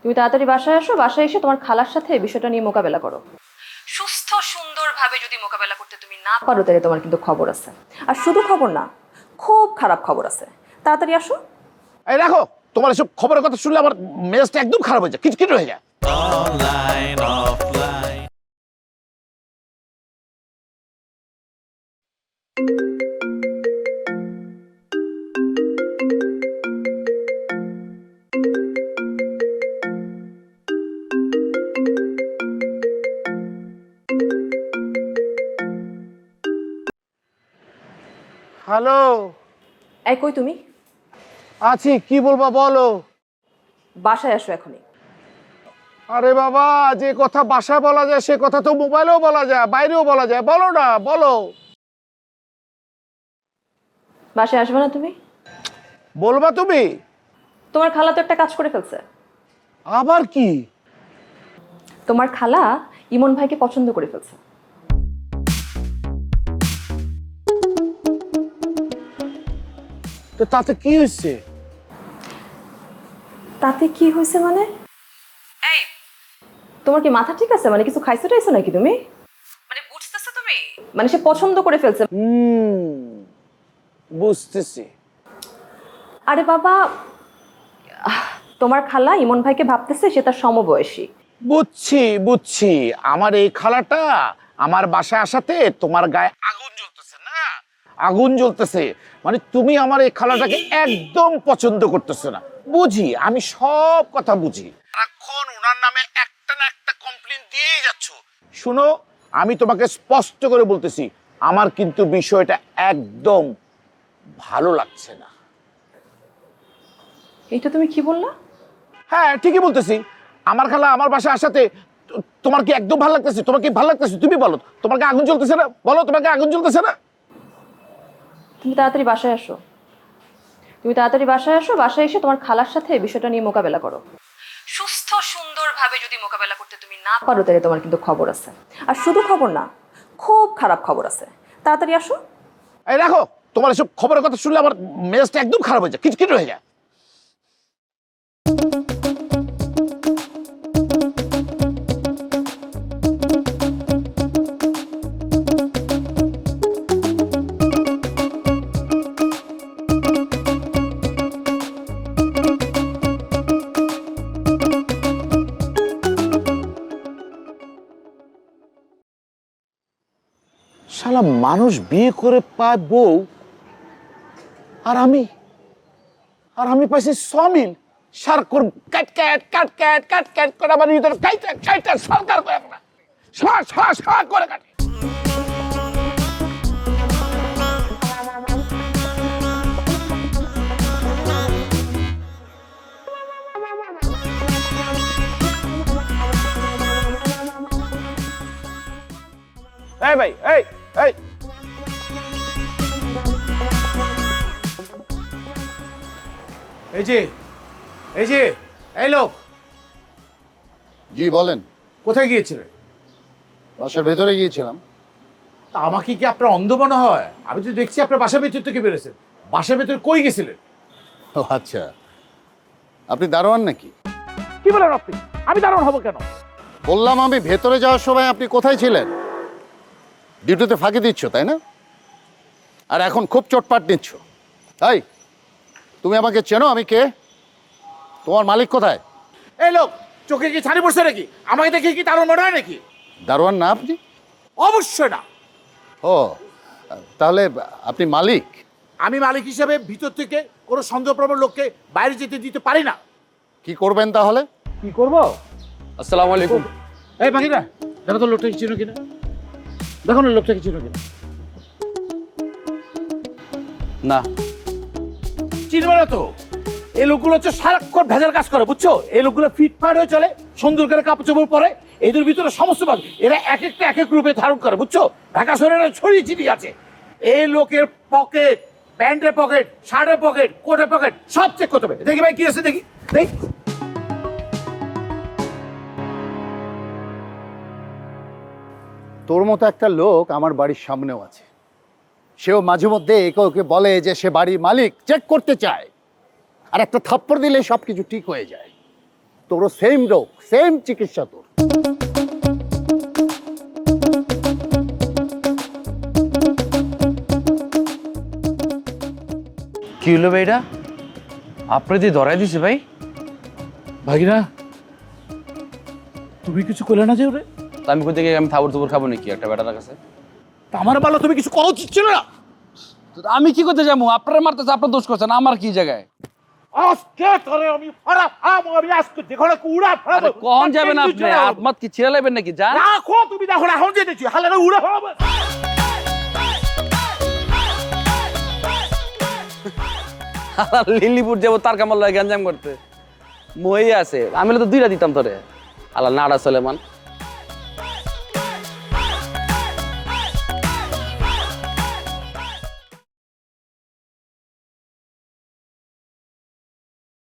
তুমি তাড়াতাড়ি বাসায় আসো, বাসায় এসে তোমার খালার সাথে এই বিষয়টা নিয়ে মোকাবেলা করো। সুস্থ সুন্দরভাবে যদি মোকাবেলা করতে তুমি না পারো তাহলে তোমার কিন্তু খবর আছে। আর শুধু খবর না, খুব খারাপ খবর আছে। তাড়াতাড়ি আসো। এই দেখো, তোমার এসব খবরের কথা শুনলে আমার মেজাজটা একদম খারাপ হয়ে যায়, কিটকিট হয়ে যায়। Online, offline. হ্যালো। এই কই তুমি? আছি, কি বলবা বলো। বাসায় আসো এখনই। আরে বাবা, যে কথা বাসায় বলা যায় সে কথা তো মোবাইলেও বলা যায়, বাইরেও বলা যায়, বলো না, বলো। বাসায় আসবে না তুমি? বলবা তুমি? তোমার খালা তো একটা কাজ করে ফেলছে। আবার কি? তোমার খালা ইমন ভাইকে পছন্দ করে ফেলছে। তো তাতে কি হয়েছে? তাতে কি হয়েছে মানে? এই, তোমার কি মাথা ঠিক আছে? মানে কিছু খাইছো টাইছো নাকি তুমি? মানে বুঝতেছো তুমি? মানে সে পছন্দ করে ফেলছে। বুঝতেছি। আরে বাবা, তোমার খালা ইমন ভাইকে ভাবতেছে সে তার সমবয়সী। বুঝছি বুঝছি, আমার এই খালাটা আমার বাসায় আসাতে তোমার গায়ে আগুন জ্বলতেছে না, আগুন জ্বলতেছে। মানে তুমি আমার এই খালাটাকে একদম পছন্দ করতেছো না। বুঝি, আমি সব কথা বুঝি। এখন ওনার নামে একটা না একটা কমপ্লেইন দিয়েই যাচ্ছ। শুনো, আমি তোমাকে স্পষ্ট করে বলতেছি, আমার কিন্তু বিষয়টা একদম ভালো লাগছে না। এইটা তুমি কি বললা? হ্যাঁ, ঠিকই বলতেছি। আমার খালা আমার বাসায় আসাতে তোমার কি একদম ভালো লাগতেছে? তোমার কি ভালো লাগতেছে? তুমি বলো, তোমার কি আগুন জ্বলতেছে না? বলো, তোমার কি আগুন জ্বলতেছে না? তুমি তাড়াতাড়ি বাসায় আসো। তুমি তাড়াতাড়ি বাসায় আসো, বাসায় এসে তোমার খালার সাথে এই বিষয়টা নিয়ে মোকাবেলা করো। সুস্থ সুন্দরভাবে যদি মোকাবেলা করতে তুমি না পারো তাহলে তোমার কিন্তু খবর আছে। আর শুধু খবর না, খুব খারাপ খবর আছে। তাড়াতাড়ি আসো। এই দেখো, তোমার এসব খবরের কথা শুনলে আমার মেজাজটা একদম খারাপ হয়ে যায়, কিটকিট হয়ে যায়। শালা মানুষ বিয়ে করে পায় বউ, আর আমি পাইছি সমিল। সার কর কাট কাট কাট কাট কাট কাট করে আমার ভিতরে কাইটা কাইটা সরকার করে না, সা করে কাটে। এই ভাই, এই এই এই যে এই যে এই লোক জি বলেন। কোথায় গিয়েছিলেন? বাসার ভেতরে গিয়েছিলাম। তা আমাকে কি আপনার অন্ধ মনে হয়? আমি তো দেখছি আপনার বাসার ভেতর থেকে বেরোছেন। বাসার ভেতরে কই গেছিলেন? ও আচ্ছা, আপনি দারোয়ান নাকি? কি বলেন আপনি? আমি দারুণ হব কেন? বললাম আমি ভেতরে যাওয়ার সময় আপনি কোথায় ছিলেন? ডিউটিতে ফাঁকি দিচ্ছ তাই না? আর এখন খুব চোটপাট নিচ্ছ। তাই তুমি আমাকে চেনো? আমি কে? তোমার মালিক কোথায়? এই লোক চোখে কি ছাড়ি পড়ছে নাকি? আমাকে দেখে কি তার মনে হয় নাকি? দারোয়ান না আপনি? অবশ্যই না। ও, তাহলে আপনি মালিক? আমি মালিক হিসেবে ভিতর থেকে কোনো সন্দেহপ্রবণ লোককে বাইরে যেতে দিতে পারি না। কি করবেন তাহলে? কি করবো? আসসালামু আলাইকুম। এই বাকিরা দেখো তো লোকটা কি চিনো কিনা, দেখো না লোকটা কি চিনো কিনা। না, চিনবে না তো? এই লোকগুলো হচ্ছে সারাক্ষণ ভেজাল কাজ করে, বুঝছো? এই লোকগুলো ফিটফাট হয়ে চলে, সুন্দর করে কাপড় চোপড় পরে, এদের ভিতরে সমস্ত ভাগ এরা এক একটা এক এক রূপে ধারণ করে, বুঝছো? ঢাকা শহরে ছড়িয়ে ছিটিয়ে আছে। এই লোকের পকেট, প্যান্টের পকেট, শার্টের পকেট, কোটের পকেট সব চেক করতে হবে। দেখি ভাই কি আছে, দেখি দেখি। তোর মতো একটা লোক আমার বাড়ির সামনেও আছে। সেও মাঝে মধ্যে একে ওকে বলে যে সে বাড়ির মালিক, চেক করতে চায়। আর একটা থাপ্পড় দিলে সব কিছু ঠিক হয়ে যায়। তোরও সেম রোগ, সেম চিকিৎসা তোর। কি হলো ভাই এটা? আপনি দিয়ে ধরাই দিছে ভাই? ভাগিনা, তুমি কিছু করলে না যে ওরে? তা আমি কোথায় গিয়ে আমি থাবর তুবর খাবো নাকি একটা বেটার কাছে? তা আমার বলো, তুমি কিছু করা উচিত ছিল না? তো আমি কি করতে যাবো? আপনারা মারতেছে, আপনার দোষ করছেন, আমার কি জায়গায়? আজকে তোরে আমি আমি আজকে দেখো না উড়া আরে কখন যাবেন আপনি? আত্মাত কি ছিঁড়ে লাইবেন নাকি? যান। রাখো, তুমি দেখো না এখন যেতেছি হালারে উড়া ফেলাবো। লিলিপুর যাবো তার কামাল লাগে গ্যাঞ্জাম করতে। মই আছে, আমি হলে তো 2টা দিতাম তোরে। আল্লাহ নাড়া সলেমান।